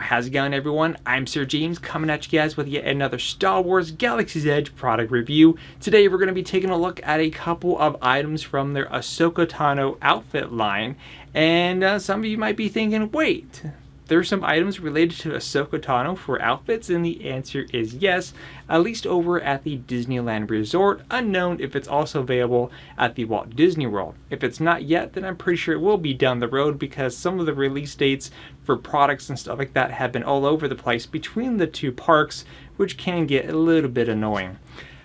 how's it going, everyone? I'm SirJames, coming at you guys with yet another Star Wars Galaxy's Edge product review. Today we're going to be taking a look at a couple of items from their Ahsoka Tano outfit line. And some of you might be thinking, wait, there's some items related to Ahsoka Tano for outfits? And the answer is yes, at least over at the Disneyland Resort. Unknown if it's also available at the Walt Disney World. If it's not yet, then I'm pretty sure it will be down the road, because some of the release dates for products and stuff like that have been all over the place between the two parks, which can get a little bit annoying.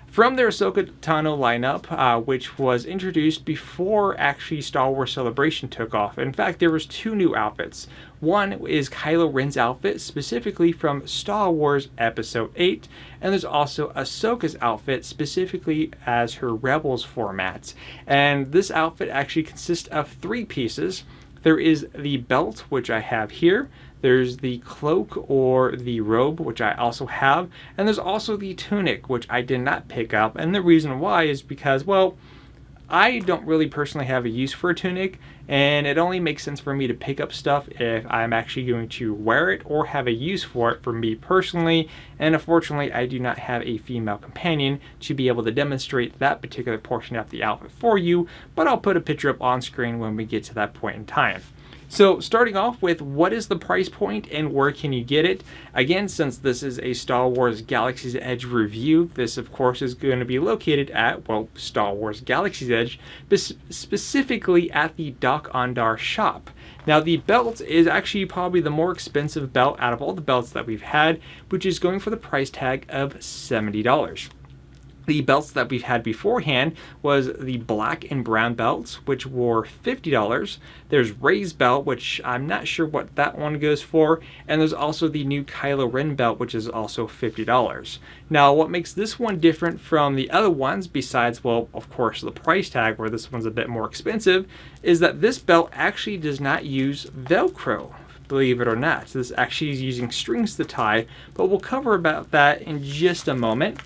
From their Ahsoka Tano lineup, which was introduced before actually Star Wars Celebration took off. In fact, there was two new outfits. One is Kylo Ren's outfit, specifically from Star Wars Episode 8, and there's also Ahsoka's outfit, specifically as her Rebels format. And this outfit actually consists of three pieces. There is the belt, which I have here. There's the cloak or the robe, which I also have. And there's also the tunic, which I did not pick up. And the reason why is because, well, I don't really personally have a use for a tunic, and it only makes sense for me to pick up stuff if I'm actually going to wear it or have a use for it for me personally. And unfortunately, I do not have a female companion to be able to demonstrate that particular portion of the outfit for you, but I'll put a picture up on screen when we get to that point in time. So starting off with, what is the price point and where can you get it? Again, since this is a Star Wars Galaxy's Edge review, this of course is going to be located at, well, Star Wars Galaxy's Edge, specifically at the Dok-Ondar shop. Now the belt is actually probably the more expensive belt out of all the belts that we've had, which is going for the price tag of $70. The belts that we've had beforehand was the black and brown belts, which were $50. There's Rey's belt, which I'm not sure what that one goes for. And there's also the new Kylo Ren belt, which is also $50. Now, what makes this one different from the other ones, besides, well, of course, the price tag, where this one's a bit more expensive, is that this belt actually does not use Velcro. Believe it or not. So this actually is using strings to tie, but we'll cover about that in just a moment.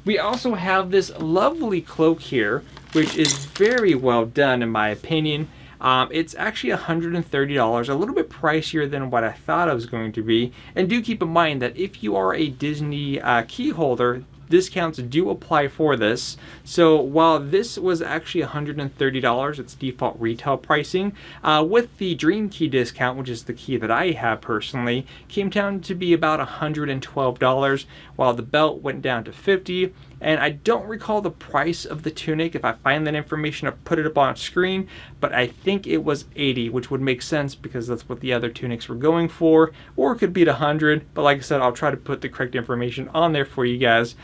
We also have this lovely cloak here, which is very well done in my opinion. It's actually $130, a little bit pricier than what I thought it was going to be. And do keep in mind that if you are a Disney key holder, discounts do apply for this. So while this was actually $130, its default retail pricing, with the Dream Key discount, which is the key that I have personally, came down to be about $112, while the belt went down to $50. And I don't recall the price of the tunic. If I find that information, I'll put it up on screen, but I think it was $80, which would make sense because that's what the other tunics were going for, or it could be $100, but like I said, I'll try to put the correct information on there for you guys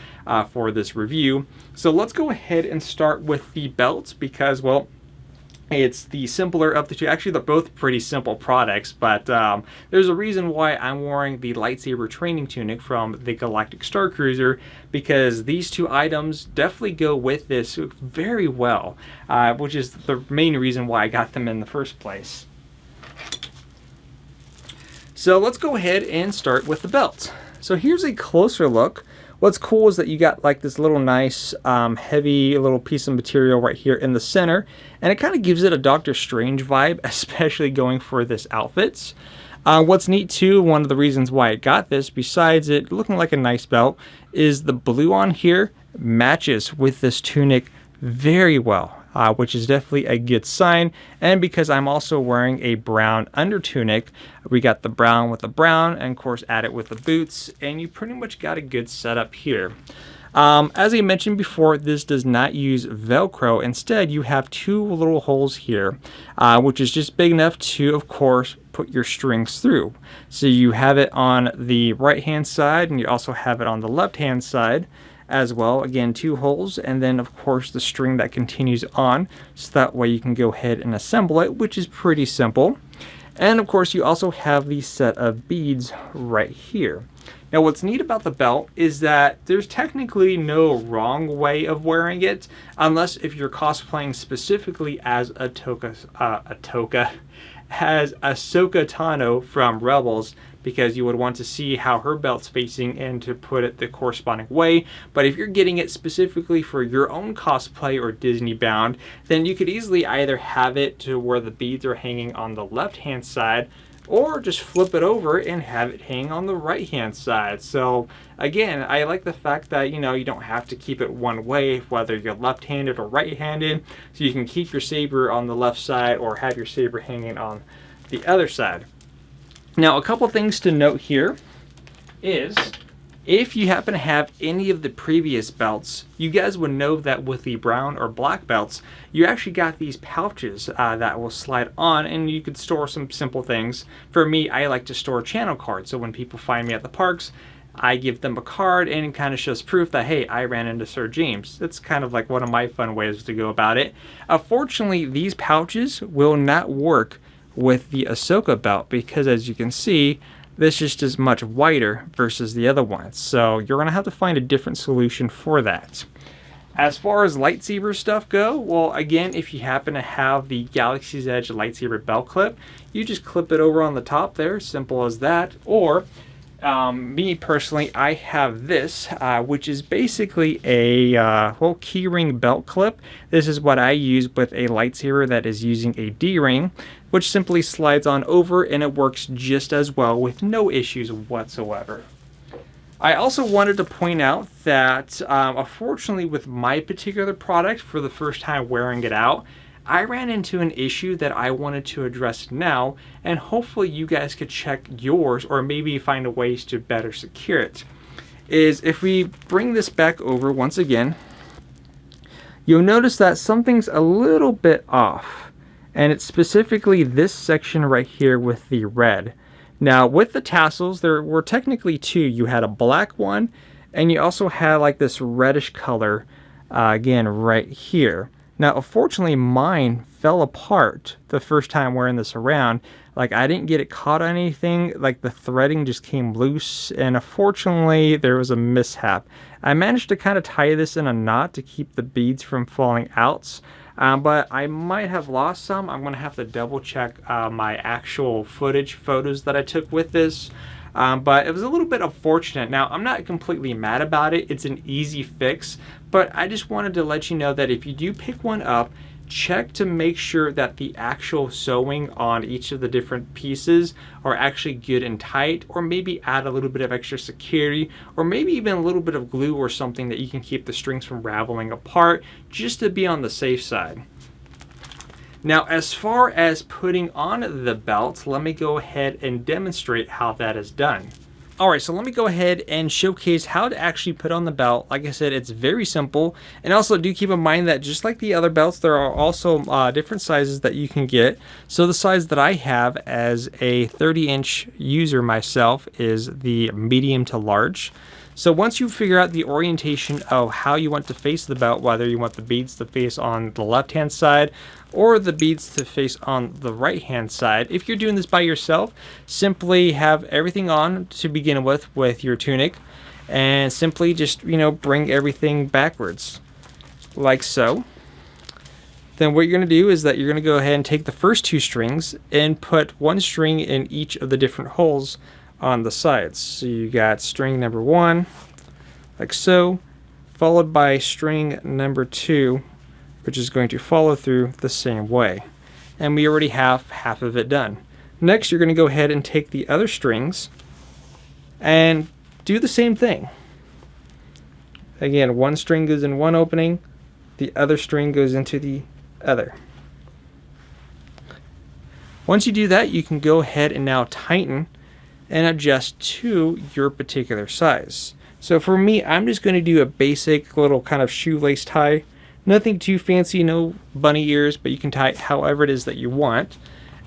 for this review. So let's go ahead and start with the belts, because, well, it's the simpler of the two. Actually, they're both pretty simple products, but there's a reason why I'm wearing the lightsaber training tunic from the Galactic Star Cruiser, because these two items definitely go with this very well, which is the main reason why I got them in the first place. So let's go ahead and start with the belt. So here's a closer look. What's cool is that you got like this little nice heavy little piece of material right here in the center, and it kind of gives it a Doctor Strange vibe, especially going for this outfits. What's neat too, one of the reasons why it got this, besides it looking like a nice belt, is the blue on here matches with this tunic very well. Which is definitely a good sign. And because I'm also wearing a brown under tunic, we got the brown with the brown, and of course add it with the boots, and you pretty much got a good setup here. As I mentioned before, this does not use Velcro. Instead, you have two little holes here, which is just big enough to, of course, put your strings through. So you have it on the right hand side, and you also have it on the left hand side as well. Again, two holes, and then of course the string that continues on, so that way you can go ahead and assemble it, which is pretty simple. And of course you also have the set of beads right here. Now what's neat about the belt is that there's technically no wrong way of wearing it, unless if you're cosplaying specifically as Ahsoka Tano from Rebels, because you would want to see how her belt's facing and to put it the corresponding way. But if you're getting it specifically for your own cosplay or Disney bound, then you could easily either have it to where the beads are hanging on the left hand side, or just flip it over and have it hang on the right hand side. So again, I like the fact that you don't have to keep it one way, whether you're left-handed or right-handed, so you can keep your saber on the left side or have your saber hanging on the other side. Now, a couple things to note here is, if you happen to have any of the previous belts, you guys would know that with the brown or black belts, you actually got these pouches that will slide on, and you could store some simple things. For me, I like to store channel cards, so when people find me at the parks, I give them a card, and it kind of shows proof that, hey, I ran into SirJames. That's kind of like one of my fun ways to go about it. Unfortunately, these pouches will not work with the Ahsoka belt because, as you can see, this is just much wider versus the other ones. So you're going to have to find a different solution for that. As far as lightsaber stuff go, well, again, if you happen to have the Galaxy's Edge lightsaber belt clip, you just clip it over on the top there, simple as that. Or me personally, I have this, which is basically a whole keyring belt clip. This is what I use with a lightsaber that is using a D-ring, which simply slides on over, and it works just as well with no issues whatsoever. I also wanted to point out that unfortunately with my particular product, for the first time wearing it out, I ran into an issue that I wanted to address now, and hopefully you guys could check yours or maybe find a ways to better secure it. Is if we bring this back over once again, you'll notice that something's a little bit off, and it's specifically this section right here with the red. Now with the tassels, there were technically two. You had a black one, and you also had like this reddish color again right here. Now, unfortunately, mine fell apart the first time wearing this around. Like, I didn't get it caught on anything. Like, the threading just came loose, and unfortunately, there was a mishap. I managed to kind of tie this in a knot to keep the beads from falling out, but I might have lost some. I'm going to have to double check my actual photos that I took with this. But it was a little bit unfortunate. Now, I'm not completely mad about it. It's an easy fix, but I just wanted to let you know that if you do pick one up, check to make sure that the actual sewing on each of the different pieces are actually good and tight, or maybe add a little bit of extra security, or maybe even a little bit of glue or something that you can keep the strings from raveling apart, just to be on the safe side. Now, as far as putting on the belt, let me go ahead and demonstrate how that is done. Alright, so let me go ahead and showcase how to actually put on the belt. Like I said, it's very simple. And also do keep in mind that just like the other belts, there are also different sizes that you can get. So the size that I have as a 30-inch user myself is the medium to large. So once you figure out the orientation of how you want to face the belt, whether you want the beads to face on the left-hand side or the beads to face on the right-hand side, if you're doing this by yourself, simply have everything on to begin with your tunic, and simply just, bring everything backwards, like so. Then what you're going to do is that you're going to go ahead and take the first two strings and put one string in each of the different holes on the sides. So you got string number 1, like so, followed by string number 2, which is going to follow through the same way. And we already have half of it done. Next, you're going to go ahead and take the other strings and do the same thing. Again, one string goes in one opening, the other string goes into the other. Once you do that, you can go ahead and now tighten and adjust to your particular size. So for me, I'm just going to do a basic little kind of shoelace tie. Nothing too fancy, no bunny ears, but you can tie it however it is that you want.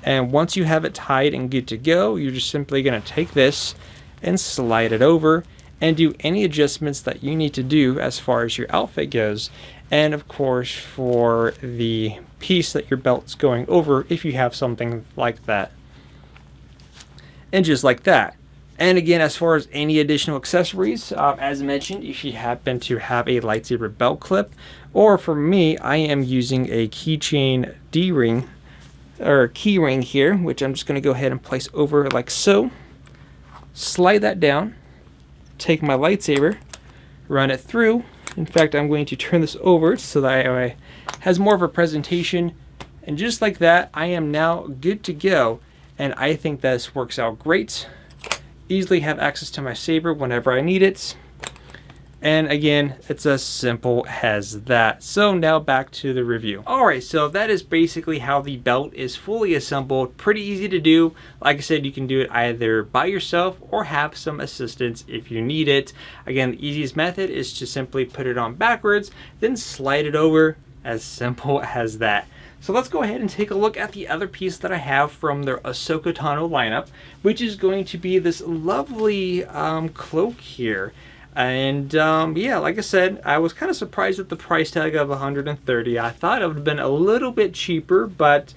And once you have it tied and good to go, you're just simply going to take this and slide it over and do any adjustments that you need to do as far as your outfit goes. And of course, for the piece that your belt's going over, if you have something like that. And just like that. And again, as far as any additional accessories, as mentioned, if you happen to have a lightsaber belt clip, or for me, I am using a keychain D-ring, or key ring here, which I'm just going to go ahead and place over like so. Slide that down, take my lightsaber, run it through. In fact, I'm going to turn this over so that it has more of a presentation. And just like that, I am now good to go. and I think this works out great. Easily have access to my saber whenever I need it. And again, it's as simple as that. So now back to the review. Alright, so that is basically how the belt is fully assembled. Pretty easy to do. Like I said, you can do it either by yourself or have some assistance if you need it. Again, the easiest method is to simply put it on backwards, then slide it over. As simple as that. So let's go ahead and take a look at the other piece that I have from their Ahsoka Tano lineup, which is going to be this lovely cloak here. And yeah, like I said, I was kind of surprised at the price tag of $130. I thought it would have been a little bit cheaper, but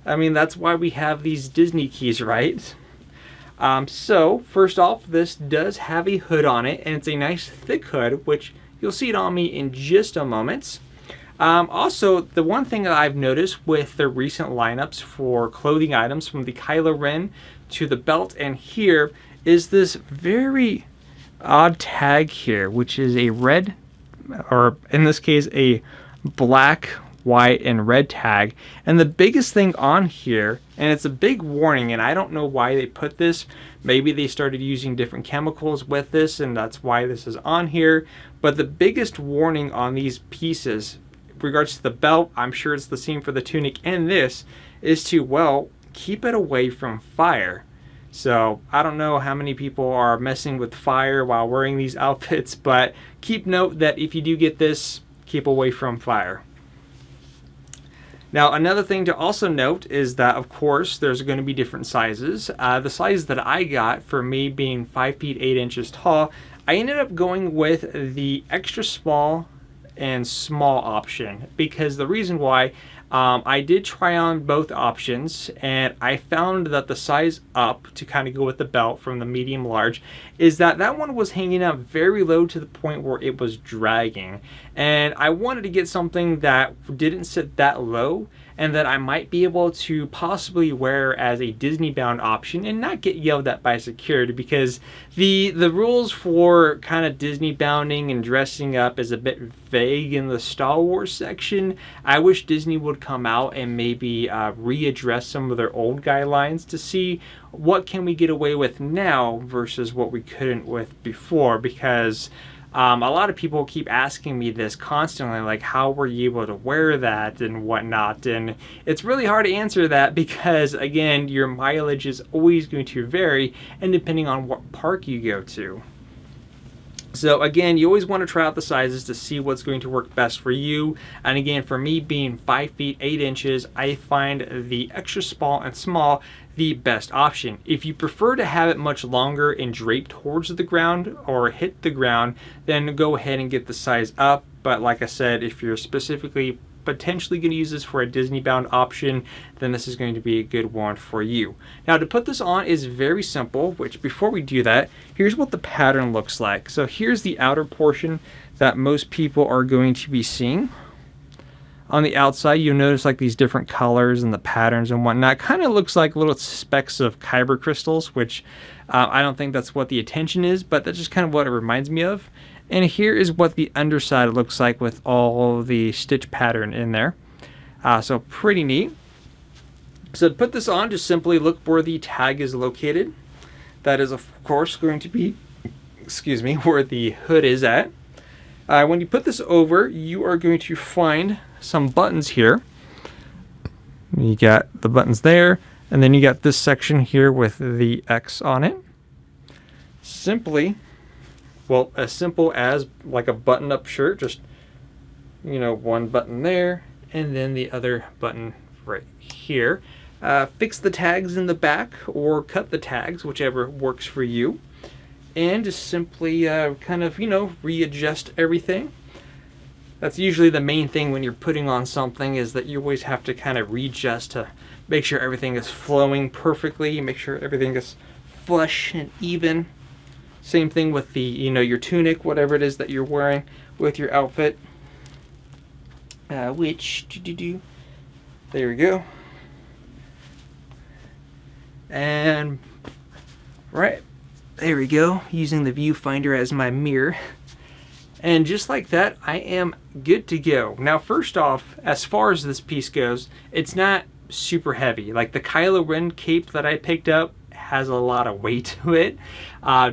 I mean, that's why we have these Disney keys, right? So first off, this does have a hood on it, and it's a nice thick hood, which you'll see it on me in just a moment. Also, the one thing that I've noticed with the recent lineups for clothing items, from the Kylo Ren to the belt and here, is this very odd tag here, which is a red, or in this case a black, white, and red tag. And the biggest thing on here, and it's a big warning, and I don't know why they put this. Maybe they started using different chemicals with this and that's why this is on here. But the biggest warning on these pieces, in regards to the belt, I'm sure it's the same for the tunic and this, is to, well, keep it away from fire. So I don't know how many people are messing with fire while wearing these outfits, but keep note that if you do get this, keep away from fire. Now, another thing to also note is that, of course, there's going to be different sizes. The size that I got, for me being 5 feet 8 inches tall, I ended up going with the extra small and small option, because the reason why, I did try on both options, and I found that the size up to kind of go with the belt from the medium large is that that one was hanging out very low to the point where it was dragging, and I wanted to get something that didn't sit that low and that I might be able to possibly wear as a Disney bound option and not get yelled at by security, because the rules for kind of Disney bounding and dressing up is a bit vague in the Star Wars section. I wish Disney would come out and maybe readdress some of their old guidelines to see what can we get away with now versus what we couldn't with before, because a lot of people keep asking me this constantly, like, how were you able to wear that and whatnot? And it's really hard to answer that because, again, your mileage is always going to vary, and depending on what park you go to. So again, you always want to try out the sizes to see what's going to work best for you. And again, for me being 5 feet 8 inches, I find the extra small and small the best option. If you prefer to have it much longer and draped towards the ground or hit the ground, then go ahead and get the size up. But like I said, if you're specifically potentially going to use this for a Disney bound option, then this is going to be a good one for you. Now, to put this on is very simple, which before we do that, here's what the pattern looks like. So here's the outer portion that most people are going to be seeing. On the outside, you'll notice like these different colors and the patterns and whatnot. Kind of looks like little specks of kyber crystals, which I don't think that's what the intention is, but that's just kind of what it reminds me of. And here is what the underside looks like with all the stitch pattern in there. So pretty neat. So to put this on, just simply look where the tag is located. That is, of course, going to be, excuse me, where the hood is at. When you put this over, you are going to find some buttons here. You got the buttons there, and then you got this section here with the X on it. Simply, well, as simple as like a button-up shirt, just, you know, one button there, and then the other button right here. Fix the tags in the back, or cut the tags, whichever works for you. And just simply kind of, you know, readjust everything. That's usually the main thing when you're putting on something, is that you always have to kind of readjust to make sure everything is flowing perfectly, make sure everything is flush and even. Same thing with the, you know, your tunic, whatever it is that you're wearing with your outfit. There we go. And right, there we go, using the viewfinder as my mirror. And just like that, I am good to go. Now, first off, as far as this piece goes, it's not super heavy. Like the Kylo Ren cape that I picked up has a lot of weight to it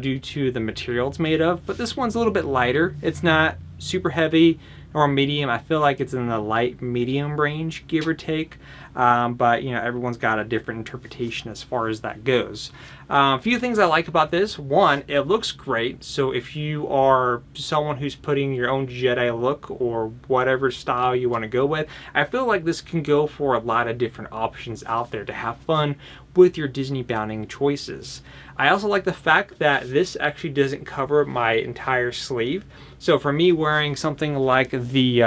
due to the material it's made of, but this one's a little bit lighter. It's not super heavy or medium. I feel like it's in the light medium range, give or take. But you know, everyone's got a different interpretation as far as that goes. A few things I like about this. One, it looks great. So if you are someone who's putting your own Jedi look or whatever style you want to go with, I feel like this can go for a lot of different options out there to have fun with your Disney bounding choices. I also like the fact that this actually doesn't cover my entire sleeve. So for me, wearing something like the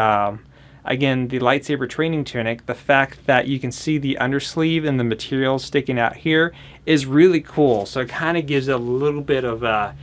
again, the lightsaber training tunic, the fact that you can see the undersleeve and the material sticking out here is really cool. So it kind of gives a little bit of a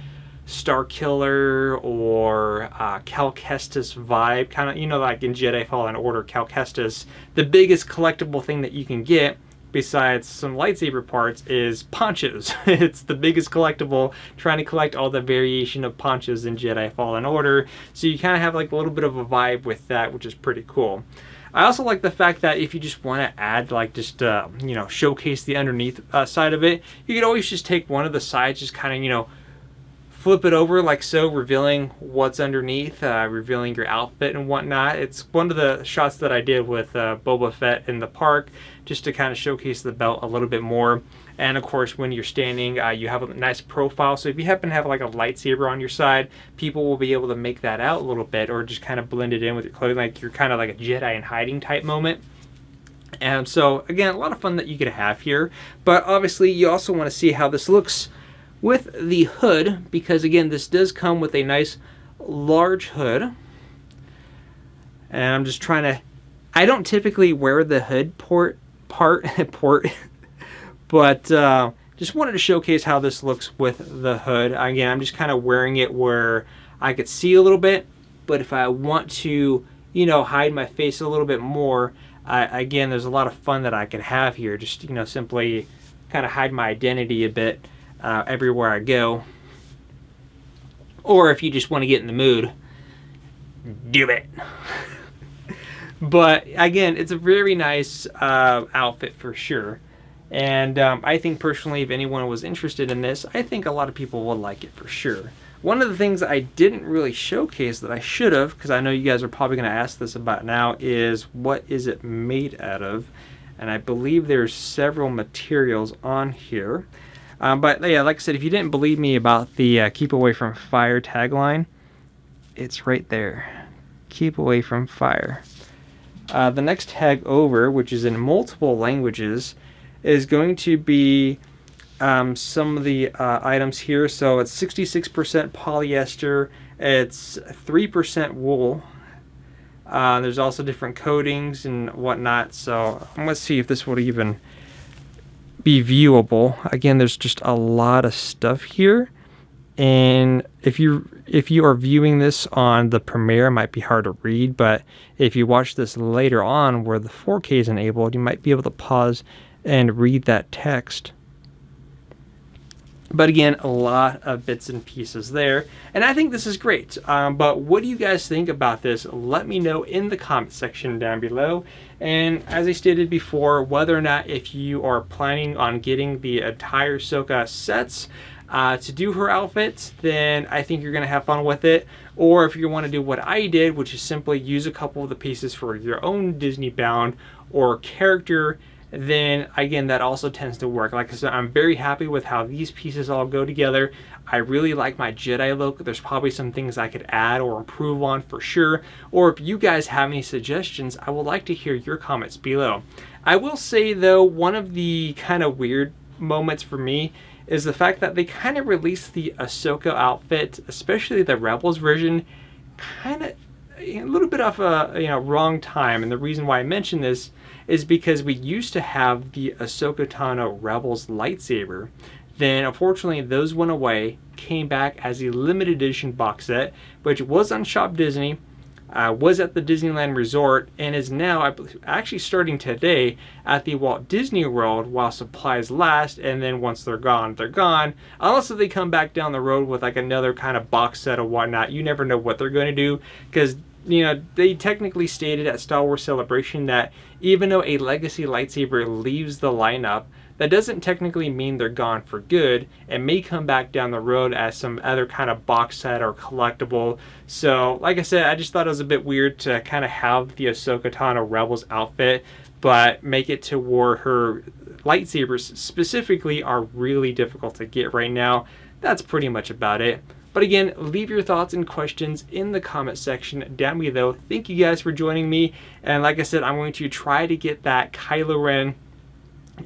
Star Killer or Cal Kestis vibe, kind of, you know, like in Jedi Fallen Order, Cal Kestis, the biggest collectible thing that you can get besides some lightsaber parts is ponchos. It's the biggest collectible, trying to collect all the variation of ponchos in Jedi Fallen Order. So you kind of have like a little bit of a vibe with that, which is pretty cool. I also like the fact that if you just want to add, like, just you know, showcase the underneath side of it, you could always just take one of the sides, just kind of, you know, flip it over like so, revealing what's underneath, revealing your outfit and whatnot. It's one of the shots that I did with Boba Fett in the park, just to kind of showcase the belt a little bit more. And of course, when you're standing, you have a nice profile. So if you happen to have like a lightsaber on your side, people will be able to make that out a little bit, or just kind of blend it in with your clothing, like you're kind of like a Jedi in hiding type moment. And so again, a lot of fun that you could have here. But obviously, you also want to see how this looks with the hood, because again, this does come with a nice large hood. And I'm just trying to, I don't typically wear the hood part, but just wanted to showcase how this looks with the hood. Again, I'm just kind of wearing it where I could see a little bit, but if I want to, you know, hide my face a little bit more, again, there's a lot of fun that I could have here. Just, you know, simply kind of hide my identity a bit everywhere I go. Or if you just want to get in the mood, do it. But again, it's a very nice outfit for sure. And I think personally, if anyone was interested in this, I think a lot of people would like it for sure. One of the things I didn't really showcase that I should have, because I know you guys are probably going to ask this about now, is what is it made out of? And I believe there's several materials on here. But yeah, like I said, if you didn't believe me about the keep away from fire tagline, it's right there. Keep away from fire. The next tag over, which is in multiple languages, is going to be some of the items here. So it's 66% polyester, it's 3% wool. There's also different coatings and whatnot. So let's see if this would even be viewable. Again, there's just a lot of stuff here. And if you are viewing this on the Premiere, it might be hard to read, but if you watch this later on where the 4K is enabled, you might be able to pause and read that text. But again, a lot of bits and pieces there, and I think this is great. But what do you guys think about this? Let me know in the comment section down below. And as I stated before, whether or not if you are planning on getting the entire Ahsoka sets to do her outfits, then I think you're going to have fun with it. Or if you want to do what I did, which is simply use a couple of the pieces for your own Disney bound or character, then again, that also tends to work. Like I said, I'm very happy with how these pieces all go together. I really like my Jedi look. There's probably some things I could add or improve on for sure. Or if you guys have any suggestions, I would like to hear your comments below. I will say though, one of the kind of weird moments for me is the fact that they kind of released the Ahsoka outfit, especially the Rebels version, kind of a little bit off a wrong time. And the reason why I mention this is because we used to have the Ahsoka Tano Rebels lightsaber. Then unfortunately those went away, came back as a limited edition box set, which was on Shop Disney, was at the Disneyland Resort, and is now, I believe, actually starting today at the Walt Disney World while supplies last. And then once they're gone, they're gone. Unless if they come back down the road with like another kind of box set or whatnot. You never know what they're going to do, because they technically stated at Star Wars Celebration that even though a Legacy lightsaber leaves the lineup, that doesn't technically mean they're gone for good. It may come back down the road as some other kind of box set or collectible. So, like I said, I just thought it was a bit weird to kind of have the Ahsoka Tano Rebels outfit, but make it to where her lightsabers specifically are really difficult to get right now. That's pretty much about it. But again, leave your thoughts and questions in the comment section down below. Thank you guys for joining me. And like I said, I'm going to try to get that Kylo Ren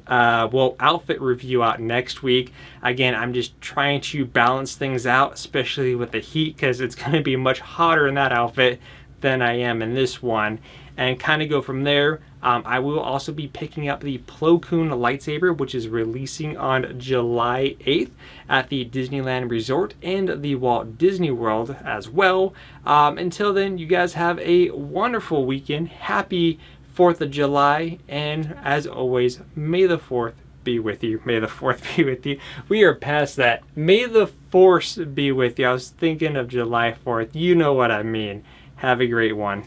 outfit review out next week. Again, I'm just trying to balance things out, especially with the heat, because it's going to be much hotter in that outfit than I am in this one, and kind of go from there. I will also be picking up the Plo Koon lightsaber, which is releasing on July 8th at the Disneyland Resort and the Walt Disney World as well. Until then, you guys have a wonderful weekend. Happy 4th of July, and as always, may the 4th be with you. May the 4th be with you. We are past that. May the Force be with you. I was thinking of July 4th. You know what I mean. Have a great one.